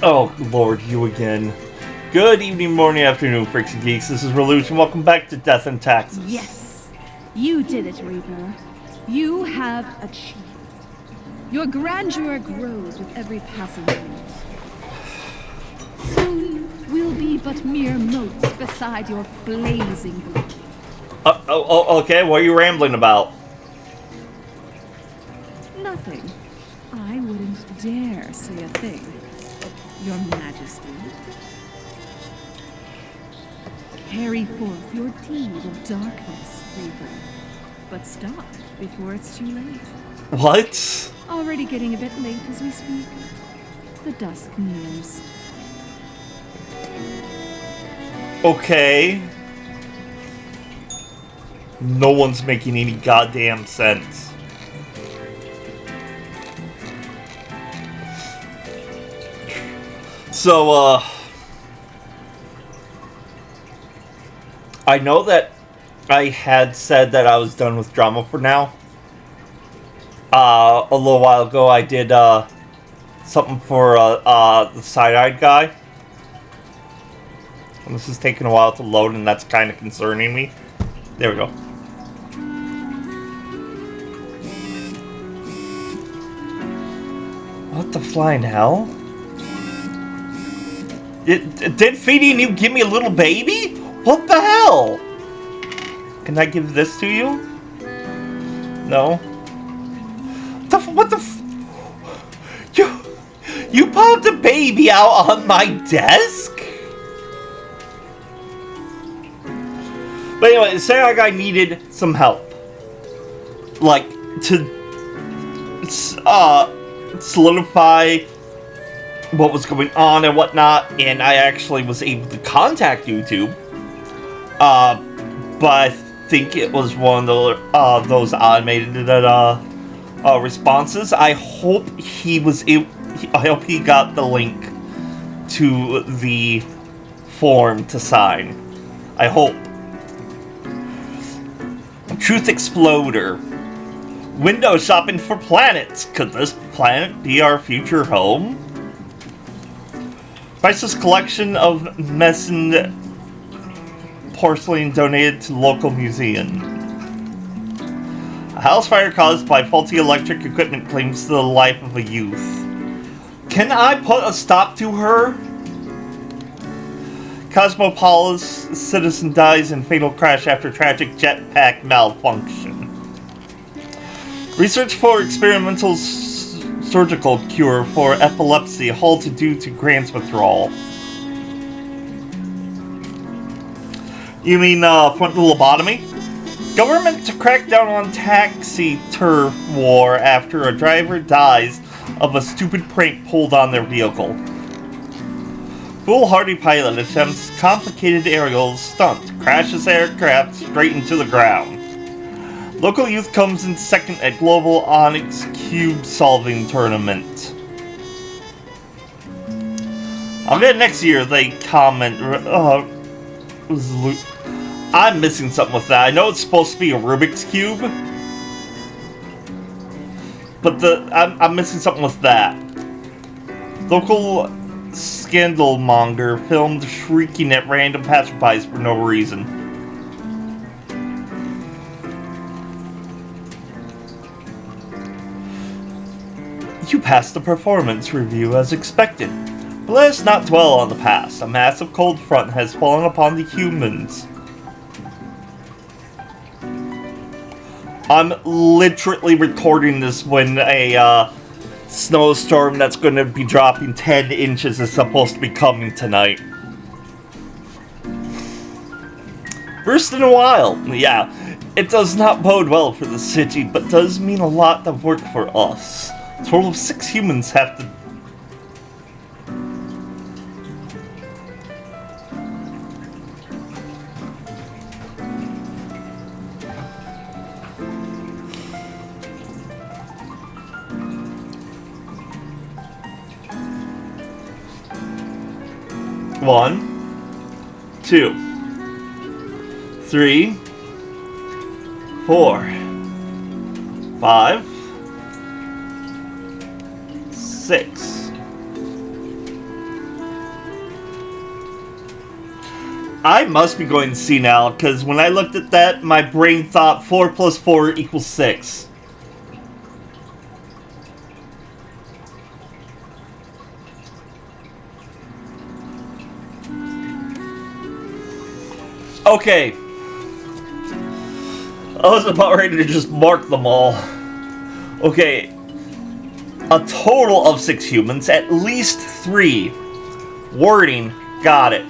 Oh, Lord, you again. Good evening, morning, afternoon, freaks and geeks. This is Railuge, and welcome back to Death and Taxes. Yes, you did it, Reaper. You have achieved. Your grandeur grows with every passing moment. Soon, we'll be but mere motes beside your blazing glory. Okay, what are you rambling about? Nothing. I wouldn't dare say a thing. Your Majesty. Carry forth your deed of darkness, Reaper. But stop before it's too late. What? Already getting a bit late as we speak. The dusk nears. Okay. No one's making any goddamn sense. So, I know that I had said that I was done with drama for now. A little while ago I did, something for, the side-eyed guy. And this is taking a while to load, and that's kind of concerning me. There we go. What the flying hell? Did feeding you give me a little baby? What the hell? Can I give this to you? No. What the You popped a baby out on my desk? But anyway, say like I needed some help. Like, to solidify what was going on and whatnot, and I actually was able to contact YouTube. But I think it was one of those automated responses. I hope he was I hope he got the link to the form to sign. I hope. Truth Exploder. Window shopping for planets. Could this planet be our future home? Priceless collection of Meissen porcelain donated to local museum. A house fire caused by faulty electric equipment claims the life of a youth. Can I put a stop to her? Cosmopolis citizen dies in fatal crash after tragic jetpack malfunction. Research for experimental surgical cure for epilepsy halted due to grants withdrawal. You mean frontal lobotomy? Government to crack down on taxi turf war after a driver dies of a stupid prank pulled on their vehicle. Foolhardy pilot attempts complicated aerial stunt, crashes aircraft straight into the ground. Local youth comes in second at Global Onyx Cube Solving Tournament. I'll bet next year they comment. I'm missing something with that. I know it's supposed to be a Rubik's Cube, but I'm missing something with that. Local scandalmonger filmed shrieking at random passersby for no reason. You passed the performance review as expected, but let us not dwell on the past. A massive cold front has fallen upon the humans. I'm literally recording this when a snowstorm that's going to be dropping 10 inches is supposed to be coming tonight. First in a while, yeah, it does not bode well for the city, but does mean a lot of work for us. A total of 6 humans have to... One, 2, 3, 4, 5, 6, I must be going senile, because when I looked at that, my brain thought 4 plus 4 equals 6. Okay. I was about ready to just mark them all. Okay. A total of 6 humans, at least 3. Wording, got it.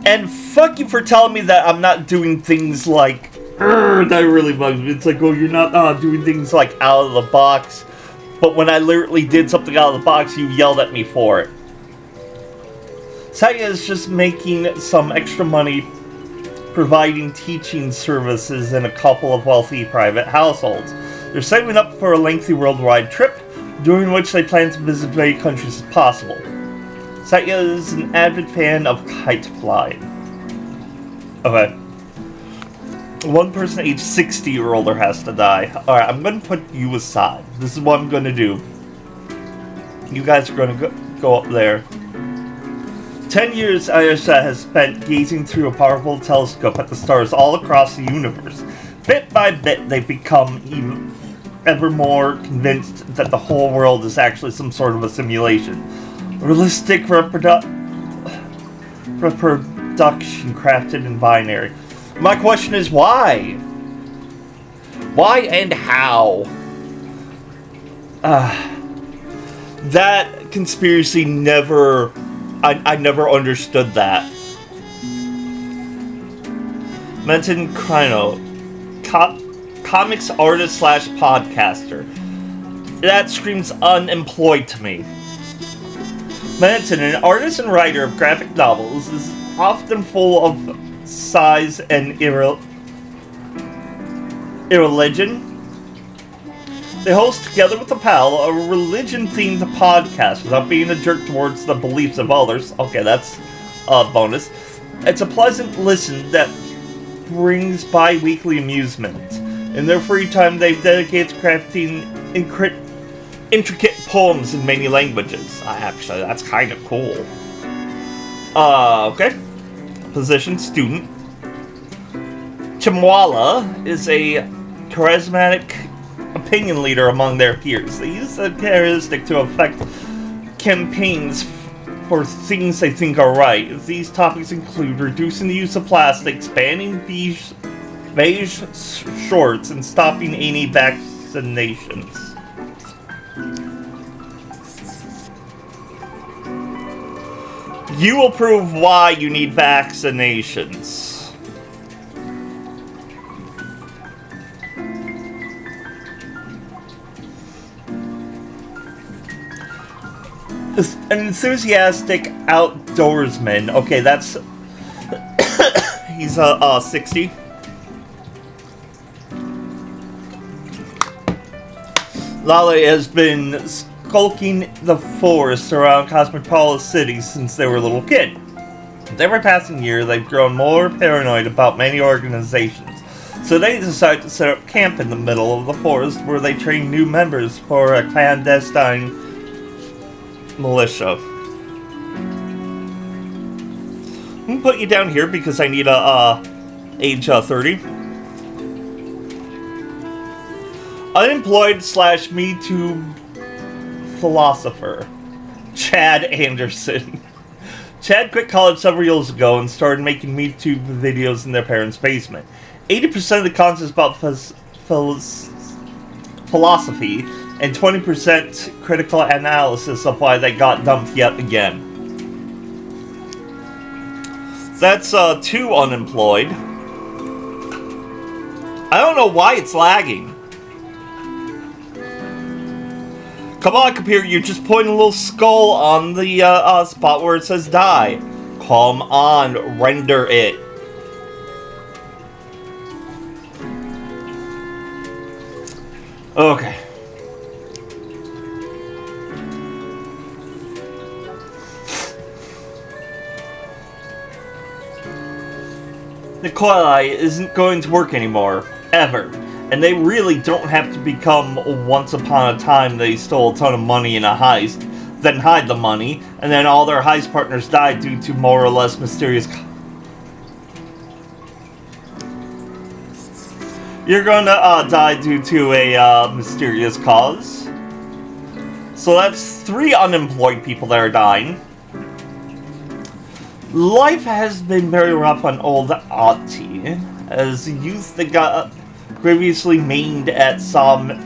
And fuck you for telling me that I'm not doing things like... that really bugs me. It's like, oh, you're not doing things like out of the box. But when I literally did something out of the box, you yelled at me for it. Satya is just making some extra money providing teaching services in a couple of wealthy private households. They're saving up for a lengthy worldwide trip, during which they plan to visit as many countries as possible. Satya is an avid fan of kite flying. Okay. One person aged 60 or older has to die. Alright, I'm going to put you aside. This is what I'm going to do. You guys are going to go up there. 10 years Ayesha has spent gazing through a powerful telescope at the stars all across the universe. Bit by bit, they've become ever more convinced that the whole world is actually some sort of a simulation. A realistic reproduction crafted in binary. My question is why? Why and how? That conspiracy never... I never understood that. Menton Crino. Comics artist slash podcaster. That screams unemployed to me. Menton, an artist and writer of graphic novels, is often full of size and irreligion. They host together with a pal a religion-themed podcast without being a jerk towards the beliefs of others. Okay, that's a bonus. It's a pleasant listen that brings bi-weekly amusement. In their free time, they dedicate to crafting intricate poems in many languages. Actually, that's kind of cool. Okay. Position, student. Chimwala is a charismatic opinion leader among their peers. They use the characteristic to affect campaigns for things they think are right. These topics include reducing the use of plastics, banning beige shorts, and stopping any vaccinations. You will prove why you need vaccinations. An enthusiastic outdoorsman. Okay, that's... he's 60. Lale has been skulking the forests around cosmopolitan cities since they were a little kid. With every passing year, they've grown more paranoid about many organizations. So they decide to set up camp in the middle of the forest where they train new members for a clandestine militia. I'm gonna put you down here because I need a age 30. Unemployed / Me Too philosopher. Chad Anderson. Chad quit college several years ago and started making Me Too videos in their parents' basement. 80% of the content is about philosophy, and 20% critical analysis of why they got dumped yet again. That's 2 unemployed. I don't know why it's lagging. Come on, computer, you're just putting a little skull on the spot where it says die. Come on, render it. Okay. Nikolai isn't going to work anymore. Ever. And they really don't have to become once upon a time they stole a ton of money in a heist. then hide the money, and then all their heist partners die due to more or less mysterious. You're gonna die due to a mysterious cause. So that's 3 unemployed people that are dying. Life has been very rough on old Ati. As a youth that got grievously maimed at Sawmill,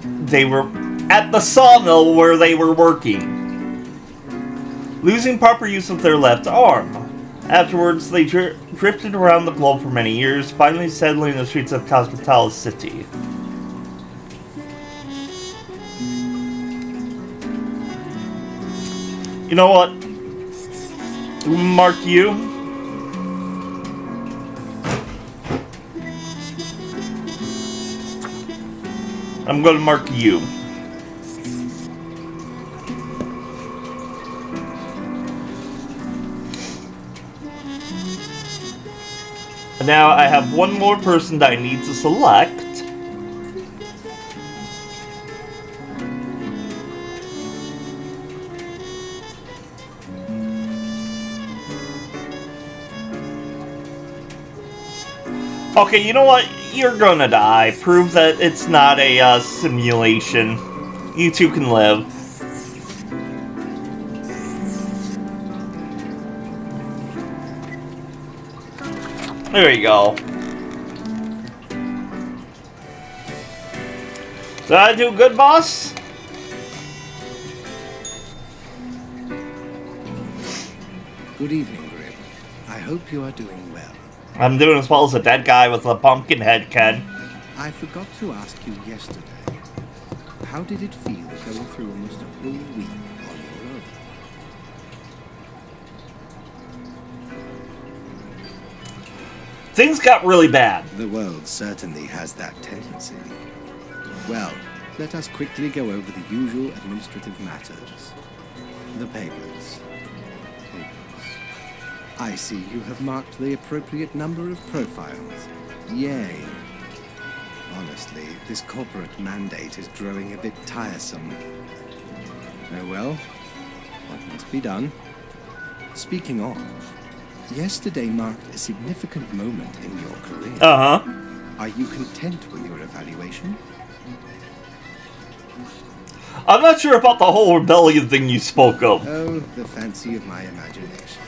they were at the sawmill where they were working, losing proper use of their left arm. Afterwards, they drifted around the globe for many years, finally settling in the streets of Cosmetala City. You know what? Mark you. I'm going to mark you. Now I have one more person that I need to select. Okay, you know what? You're gonna die. Prove that it's not a simulation. You two can live. There you go. Did I do good, boss? Good evening, Grim. I hope you are doing well. I'm doing as well as a dead guy with a pumpkin head, Ken. I forgot to ask you yesterday. How did it feel going through almost a whole week on your own? Things got really bad. The world certainly has that tendency. Well, let us quickly go over the usual administrative matters. The papers. I see you have marked the appropriate number of profiles. Yay. Honestly, this corporate mandate is growing a bit tiresome. Oh well, what must be done? Speaking of, yesterday marked a significant moment in your career. Uh-huh. Are you content with your evaluation? I'm not sure about the whole rebellion thing you spoke of. Oh, the fancy of my imagination.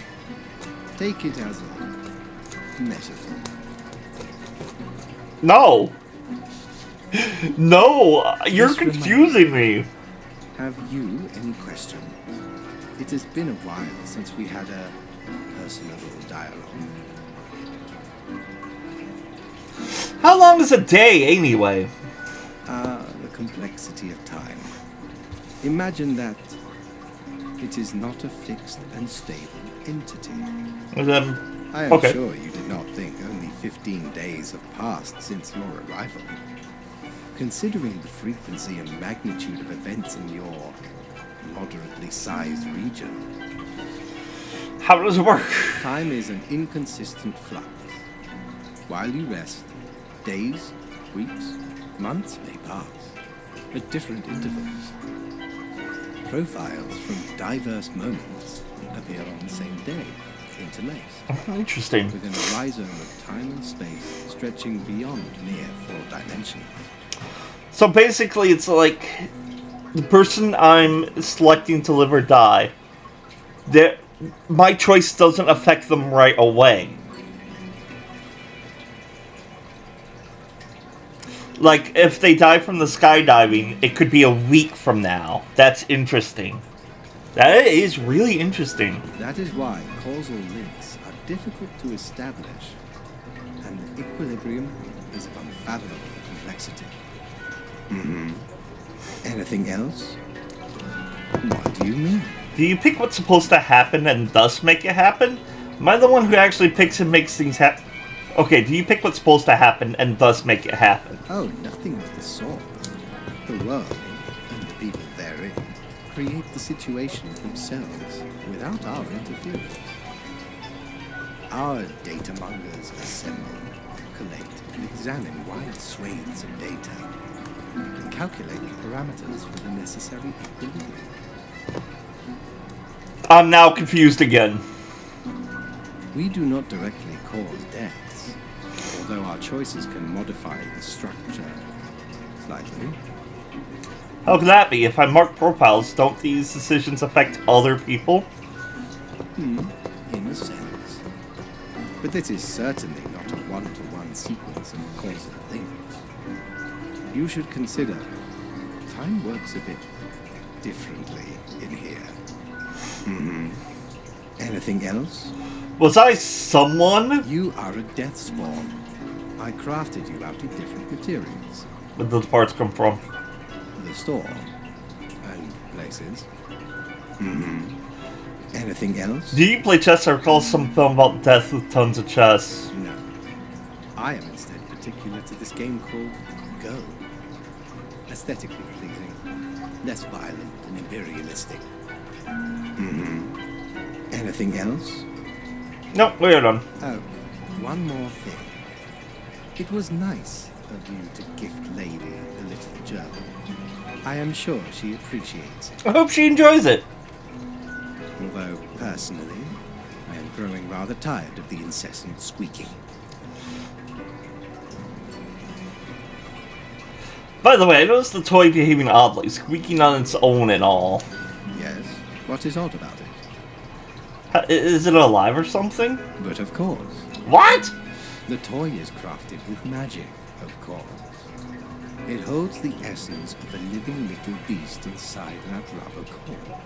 Take it as a metaphor. No. No, you're Just confusing me. Have you any questions? It has been a while since we had a personal dialogue. How long is a day, anyway? The complexity of time. Imagine that it is not a fixed and stable entity. I am okay. sure you did not think only 15 days have passed since your arrival. Considering the frequency and magnitude of events in your moderately sized region. How does it work? Time is an inconsistent flux. While you rest, days, weeks, months may pass at different intervals. Profiles from diverse moments appear on the same day, interlaced. Interesting. Within a rhizome of time and space stretching beyond mere 4 dimensions. So basically, it's like the person I'm selecting to live or die, my choice doesn't affect them right away. Like, if they die from the skydiving, it could be a week from now. That's interesting. That is really interesting. That is why causal links are difficult to establish, and the equilibrium is of unfathomable complexity. Anything else? What do you mean? Do you pick what's supposed to happen and thus make it happen? Am I the one who actually picks and makes things happen? Okay, do you pick what's supposed to happen and thus make it happen? Oh, nothing of the sort. The world, and the people therein, create the situations themselves without our interference. Our data mongers assemble, collate, and examine wide swathes of data. can calculate the parameters for the necessary equilibrium. I'm now confused again. We do not directly cause deaths, although our choices can modify the structure slightly. How could that be? If I mark profiles, don't these decisions affect other people? In a sense. But this is certainly not a one-to-one sequence of causal things. You should consider time works a bit differently in here. Anything else? Was I someone? You are a death spawn. I crafted you out of different materials. Where did those parts come from? The store. And places. Anything else? Do you play chess? I recall some film about death with tons of chess. No. I am instead particular to this game called Go. Aesthetically pleasing. Less violent and imperialistic. Anything else? No, we're done. Oh, one more thing. It was nice of you to gift Lady a little journal. I am sure she appreciates it. I hope she enjoys it. Although, personally, I am growing rather tired of the incessant squeaking. By the way, I noticed the toy behaving oddly, squeaking on its own and all. Yes? What is odd about it? Is it alive or something? But of course. What? The toy is crafted with magic, of course. It holds the essence of a living little beast inside that rubber core.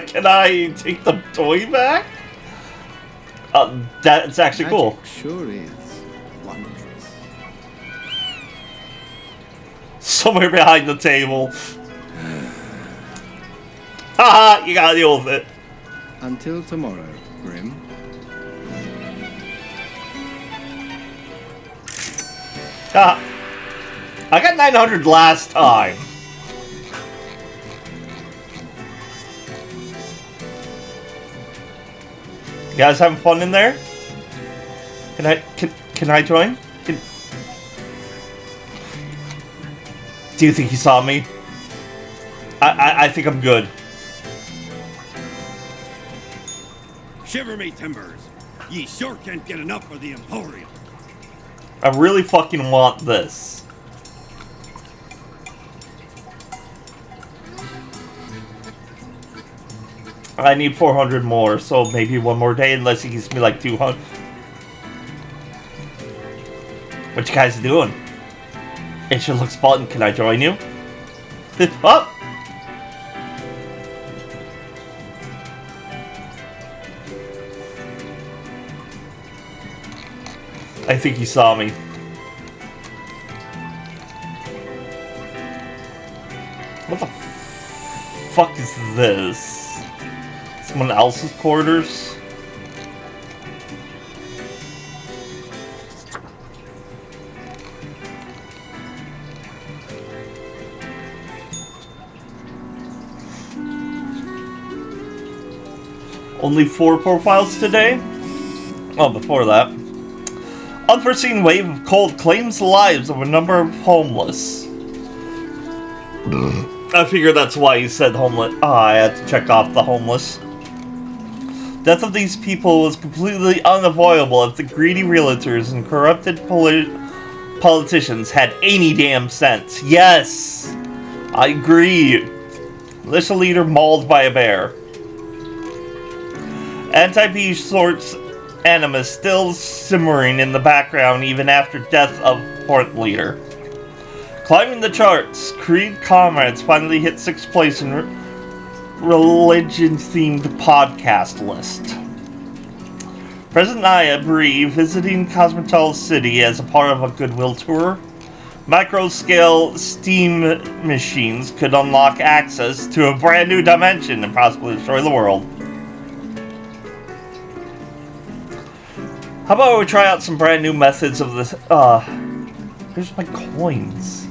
Can I take the toy back? That's actually Magic cool. Sure is wondrous. Somewhere behind the table. Haha, you gotta deal with it. Until tomorrow, Grim. Ah, I got 900 last time. You guys having fun in there? Can I join? Do you think he saw me? I think I'm good. Shiver me timbers. Ye sure can't get enough of the Emporium. I really fucking want this. I need 400 more, so maybe one more day, unless he gives me like 200. What you guys doing? It sure looks fun. Can I join you? Oh! I think he saw me. What the fuck is this? Someone else's quarters? Only 4 profiles today? Oh, before that. Unforeseen wave of cold claims the lives of a number of homeless. I figure that's why he said homeless. I had to check off the homeless. Death of these people was completely unavoidable if the greedy realtors and corrupted politicians had any damn sense. Yes! I agree. Militia leader mauled by a bear. Anti-beige sorts animus still simmering in the background even after death of fourth leader. Climbing the charts, Creed Comrades finally hit 6th place in religion-themed podcast list. President Naya Bree visiting Cosmetel City as a part of a goodwill tour. Micro-scale steam machines could unlock access to a brand new dimension and possibly destroy the world. How about we try out some brand new methods of this? Here's my coins.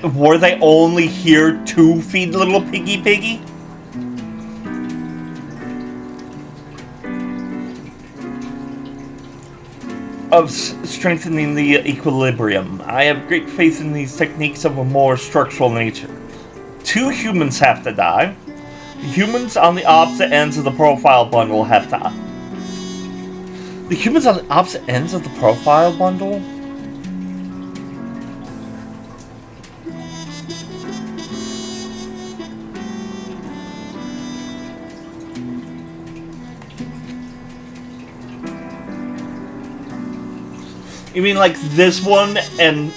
Were they only here to feed little piggy piggy? of strengthening the equilibrium. I have great faith in these techniques of a more structural nature. 2 humans have to die. Humans on the opposite ends of the profile bundle have to... The humans on the opposite ends of the profile bundle? You mean like this one and...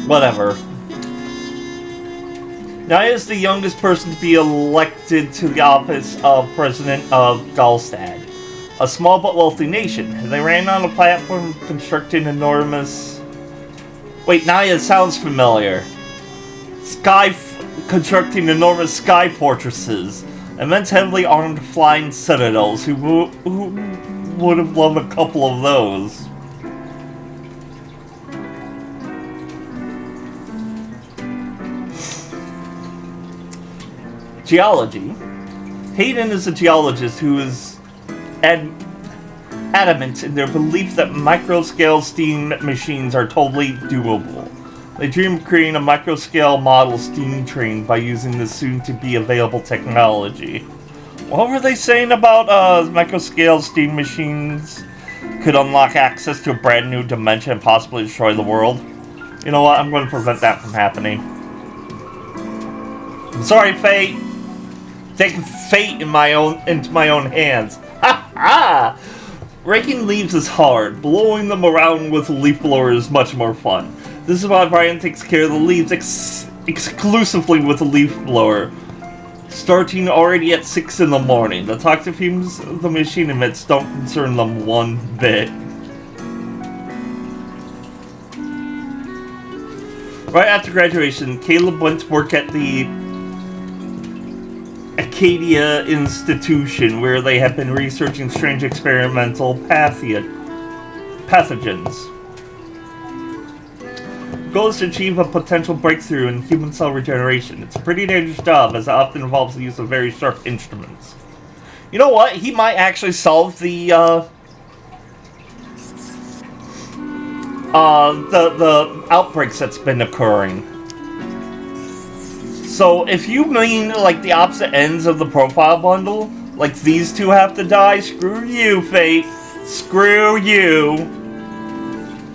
whatever. Naya is the youngest person to be elected to the office of President of Galstad, a small but wealthy nation. They ran on a platform constructing enormous... Wait, Naya sounds familiar. Constructing enormous sky fortresses. Immense heavily armed flying citadels. Who would have loved a couple of those? Geology. Hayden is a geologist who is adamant in their belief that micro-scale steam machines are totally doable. They dream of creating a micro-scale model steam train by using the soon-to-be-available technology. What were they saying about micro-scale steam machines could unlock access to a brand new dimension and possibly destroy the world? You know what? I'm going to prevent that from happening. I'm sorry, Fate. Taking fate into my own hands. Ha ha! Raking leaves is hard. Blowing them around with a leaf blower is much more fun. This is why Brian takes care of the leaves exclusively with a leaf blower. Starting already at 6 in the morning. The toxic fumes the machine emits don't concern them one bit. Right after graduation, Caleb went to work at the Acadia Institution, where they have been researching strange experimental pathogens. The goal is to achieve a potential breakthrough in human cell regeneration. It's a pretty dangerous job, as it often involves the use of very sharp instruments. You know what? He might actually solve the outbreaks that's been occurring. So, if you mean, like, the opposite ends of the profile bundle, like, these two have to die, screw you, Fate. Screw you.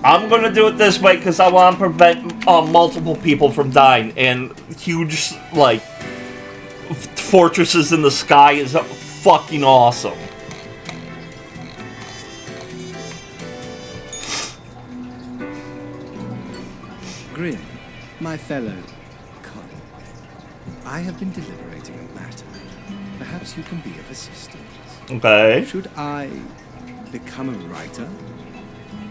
I'm gonna do it this way because I want to prevent multiple people from dying, and huge, like, fortresses in the sky is fucking awesome. Grim, my fellow colleague, I have been deliberating a matter. Perhaps you can be of assistance. Okay. Should I become a writer?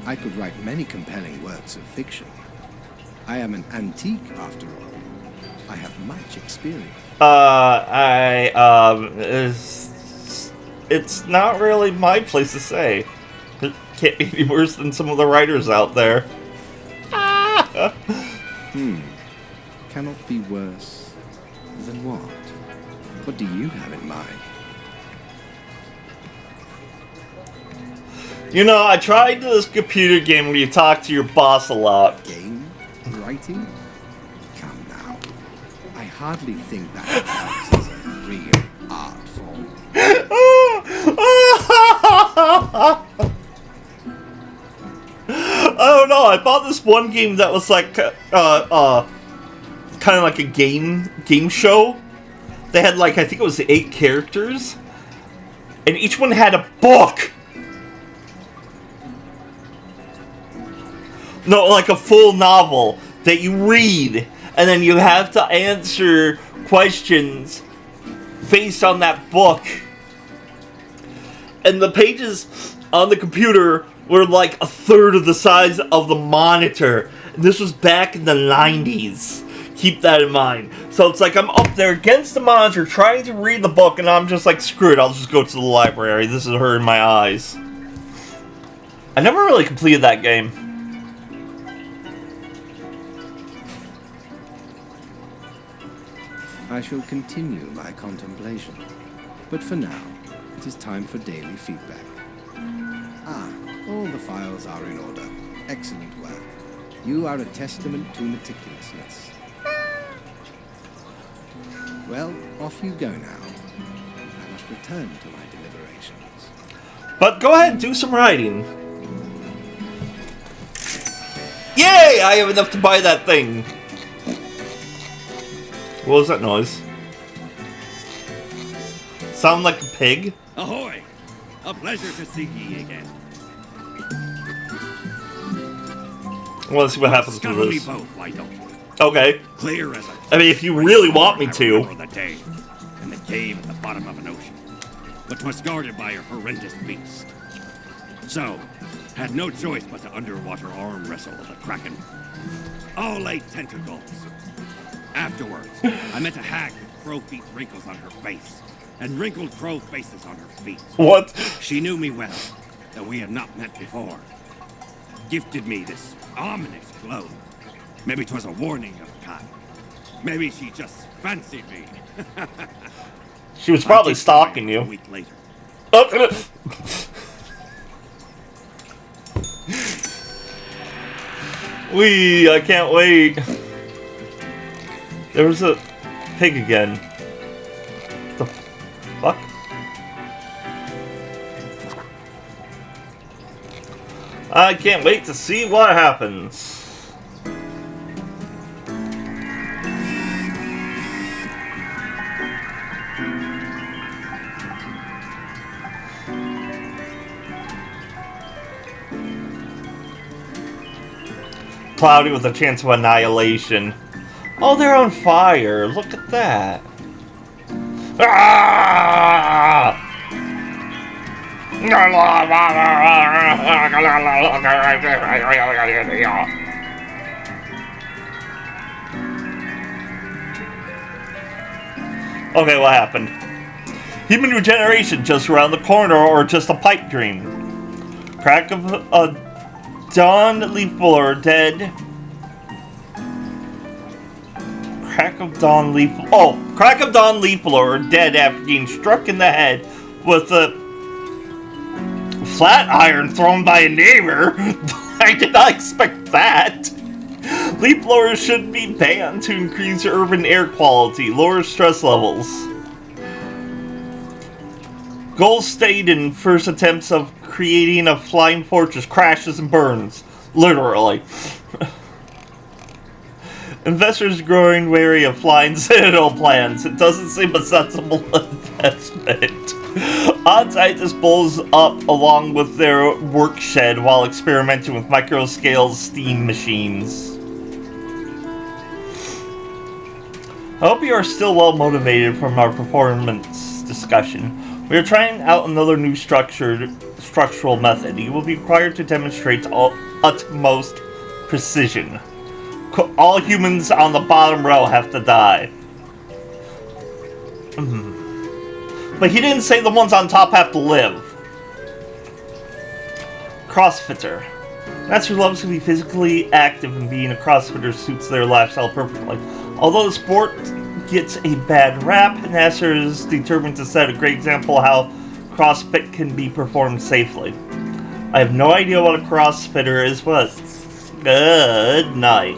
I could write many compelling works of fiction. I am an antique, after all. I have much experience. It's not really my place to say. It can't be any worse than some of the writers out there. Cannot be worse than what? What do you have in mind? You know, I tried this computer game where you talk to your boss a lot. Game? Writing? Come now. I hardly think that counts as a real art form. I don't know, I bought this one game that was like, kind of like a game show. They had like, I think it was 8 characters. And each one had a book! No, like a full novel that you read, and then you have to answer questions based on that book. And the pages on the computer were like a third of the size of the monitor. And this was back in the 90s. Keep that in mind. So it's like I'm up there against the monitor trying to read the book, and I'm just like, screw it, I'll just go to the library. This is hurting my eyes. I never really completed that game. I shall continue my contemplation. But for now, it is time for daily feedback. Ah, all the profiles are in order. Excellent work. You are a testament to meticulousness. Well, off you go now. I must return to my deliberations. But go ahead, do some writing. Yay! I have enough to buy that thing. What was that noise? Sound like a pig? Ahoy! A pleasure to see ye again. Well, let's see what happens to Scuttle me this. both, why don't you? Okay. Clear as a... I mean, if you really want me to. I remember the day in the cave at the bottom of an ocean, but 'twas guarded by a horrendous beast. So, had no choice but to underwater arm wrestle with a kraken. All 8 tentacles. Afterwards, I met a hag with crow feet wrinkles on her face, and wrinkled crow faces on her feet. What? She knew me well, though we had not met before. Gifted me this ominous glow. Maybe 'twas a warning of a kind. Maybe she just fancied me. She was probably stalking A you. week later. Oh, Wee, I can't wait. There was a pig again. The fuck? I can't wait to see what happens. Cloudy with a chance of annihilation. Oh, they're on fire. Look at that. Ah! Okay, what happened? Human regeneration just around the corner, or just a pipe dream. Crack of a dawn leaf blower dead. Crack of dawn leaf blower dead after getting struck in the head with a flat iron thrown by a neighbor. I did not expect that. Leaf blowers should be banned to increase urban air quality, lower stress levels. Gold stayed in first attempts of creating a flying fortress crashes and burns. Literally. Investors growing wary of flying citadel plans. It doesn't seem a sensible investment. On-scientists blows up along with their work shed while experimenting with micro-scale steam machines. I hope you are still well motivated from our performance discussion. We are trying out another new structural method. You will be required to demonstrate utmost precision. All humans on the bottom row have to die. But he didn't say the ones on top have to live. Crossfitter. Master loves to be physically active, and being a crossfitter suits their lifestyle perfectly. Although the sport gets a bad rap, Nasser is determined to set a great example of how CrossFit can be performed safely. I have no idea what a crossfitter is, but good night.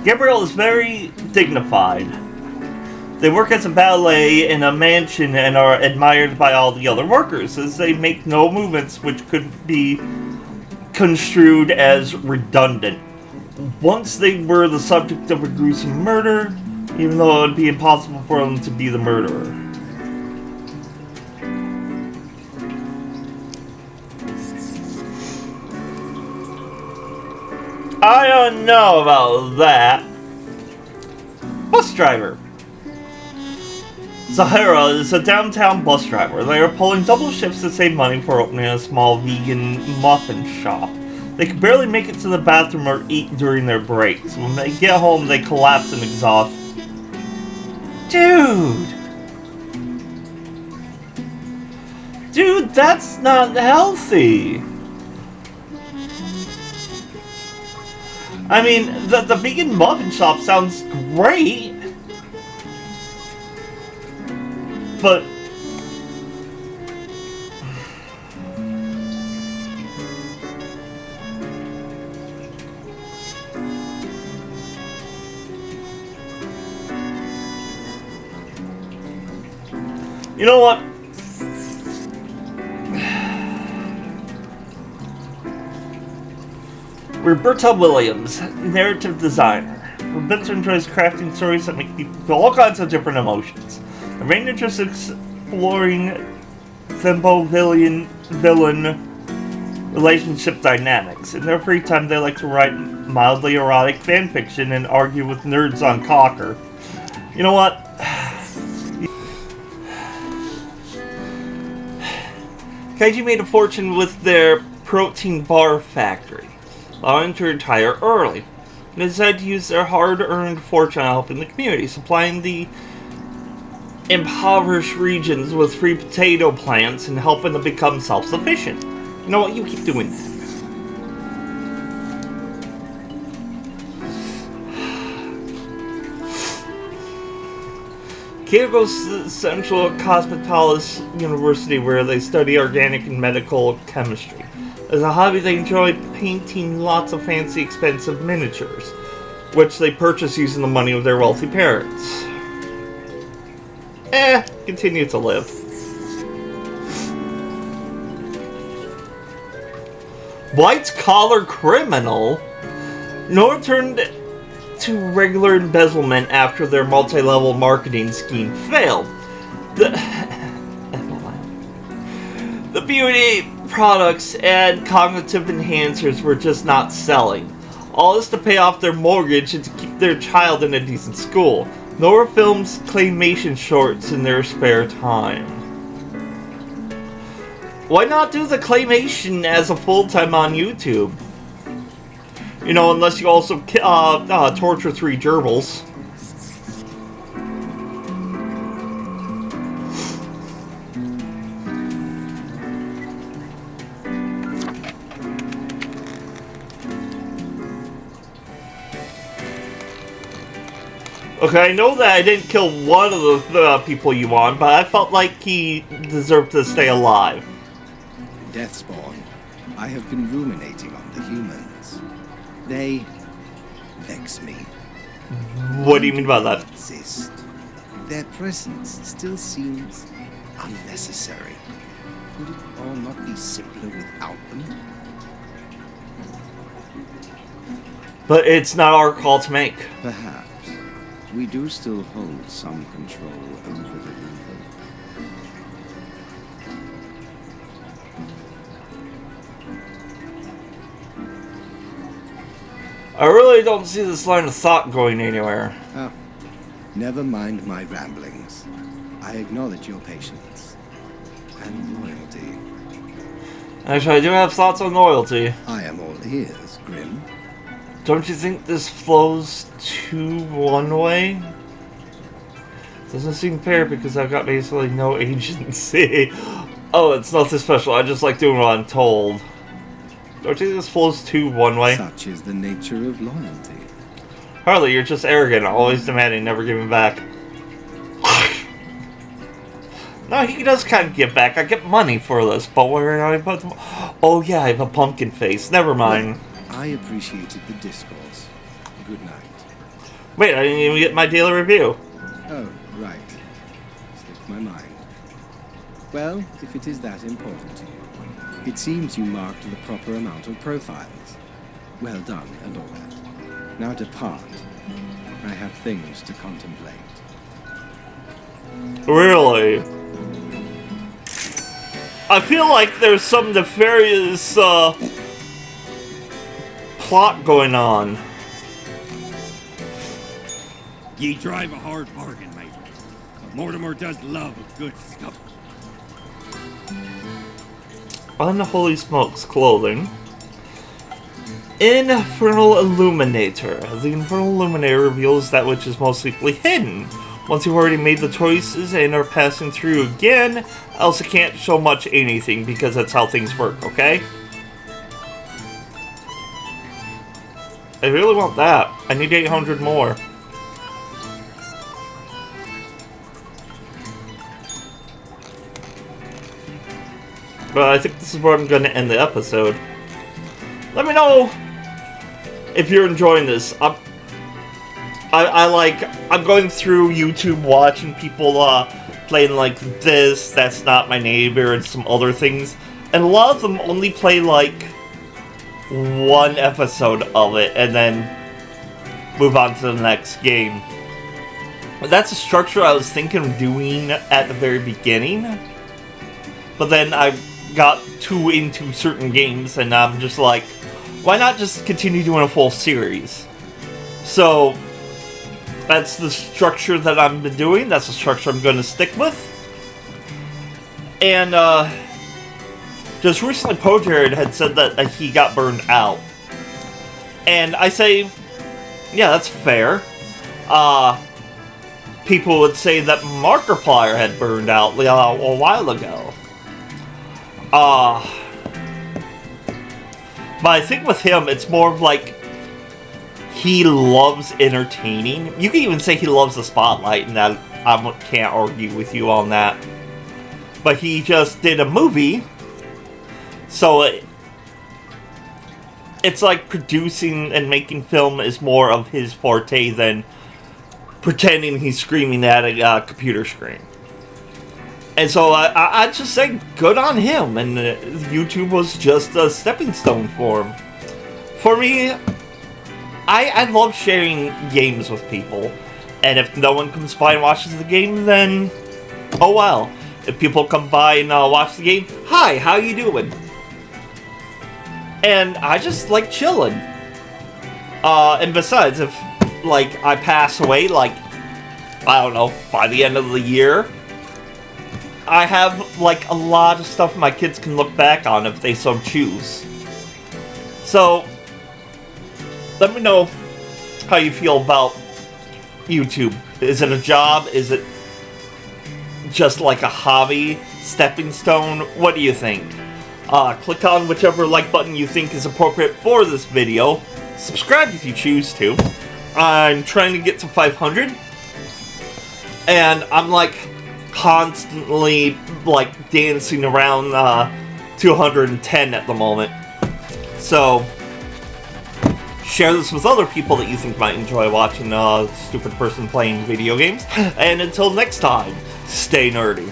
Gabriel is very dignified. They work as a valet in a mansion and are admired by all the other workers, as they make no movements which could be construed as redundant. Once they were the subject of a gruesome murder, even though it would be impossible for them to be the murderer. I don't know about that. Bus driver. Zahara is a downtown bus driver. They are pulling double shifts to save money for opening a small vegan muffin shop. They can barely make it to the bathroom or eat during their breaks. When they get home, they collapse in exhaustion. Dude, that's not healthy. I mean, the vegan muffin shop sounds great. But You know what? Roberta Williams, narrative designer. Roberta enjoys crafting stories that make people feel all kinds of different emotions. Her main interest is exploring villain relationship dynamics. In their free time, they like to write mildly erotic fanfiction and argue with nerds on Cocker. You know what? Kaiji made a fortune with their protein bar factory, allowing to retire early. They decided to use their hard-earned fortune on helping the community, supplying the impoverished regions with free potato plants and helping them become self-sufficient. You know what? You keep doing that. Kira goes to the Central Cosmetologist University where they study organic and medical chemistry. As a hobby, they enjoy painting lots of fancy, expensive miniatures, which they purchase using the money of their wealthy parents. Continue to live. White-collar criminal? Nora turned to regular embezzlement after their multi-level marketing scheme failed. The beauty products and cognitive enhancers were just not selling. All this to pay off their mortgage and to keep their child in a decent school. Nora films claymation shorts in their spare time. Why not do the claymation as a full-time on YouTube? You know, unless you also torture 3 gerbils. Okay, I know that I didn't kill one of the people you want, but I felt like he deserved to stay alive. Deathspawn, I have been ruminating on the humans. They vex me. What do you mean by that? Exist. Their presence still seems unnecessary. Would it all not be simpler without them? But it's not our call to make. Perhaps. We do still hold some control over the evil. I really don't see this line of thought going anywhere. Ah, never mind my ramblings. I acknowledge your patience and loyalty. Actually, I do have thoughts on loyalty. I am all ears, Grim. Don't you think this flows too one way? Doesn't seem fair because I've got basically no agency. Oh, it's nothing special. I just like doing what I'm told. Don't you think this flows too one way? Such is the nature of loyalty. Harley, you're just arrogant, always demanding, never giving back. No, he does kind of give back. I get money for this, but where do I put them? Oh yeah, I have a pumpkin face. Never mind. Well, I appreciated the discourse. Good night. Wait, I didn't even get my daily review. Oh, right. Slipped my mind. Well, if it is that important to you, it seems you marked the proper amount of profiles. Well done and all that. Now depart. I have things to contemplate. Really? I feel like there's some nefarious, plot going on. Ye drive a hard bargain, mate. But Mortimer does love a good scuffle. Unholy Smokes clothing. Infernal Illuminator. The Infernal Illuminator reveals that which is most secretly hidden. Once you've already made the choices and are passing through again, Elsa can't show much anything because that's how things work, okay? I really want that. I need 800 more. But I think this is where I'm going to end the episode. Let me know if you're enjoying this. I'm going through YouTube watching people playing like this, That's Not My Neighbor, and some other things. And a lot of them only play like one episode of it and then move on to the next game. But that's a structure I was thinking of doing at the very beginning. But then I got too into certain games and I'm just like, why not just continue doing a full series? So that's the structure that I've been doing. That's the structure I'm going to stick with. And just recently, Jared had said that he got burned out. And I say, yeah, that's fair. People would say that Markiplier had burned out a while ago. But I think with him, it's more of like, he loves entertaining. You can even say he loves the spotlight, and that I can't argue with you on that. But he just did a movie, so it's like producing and making film is more of his forte than pretending he's screaming at a computer screen. And so I'd just say good on him, and YouTube was just a stepping stone for him. For me, I love sharing games with people, and if no one comes by and watches the game, then oh well. If people come by and watch the game, hi, how you doing? And I just like chilling. And besides, if like I pass away, like I don't know, by the end of the year, I have like a lot of stuff my kids can look back on if they so choose. So let me know how you feel about YouTube. Is it a job? Is it just like a hobby? Stepping stone? What do you think? Click on whichever like button you think is appropriate for this video. Subscribe if you choose to. I'm trying to get to 500. And I'm like constantly like dancing around 210 at the moment. So share this with other people that you think might enjoy watching a stupid person playing video games. And until next time, stay nerdy.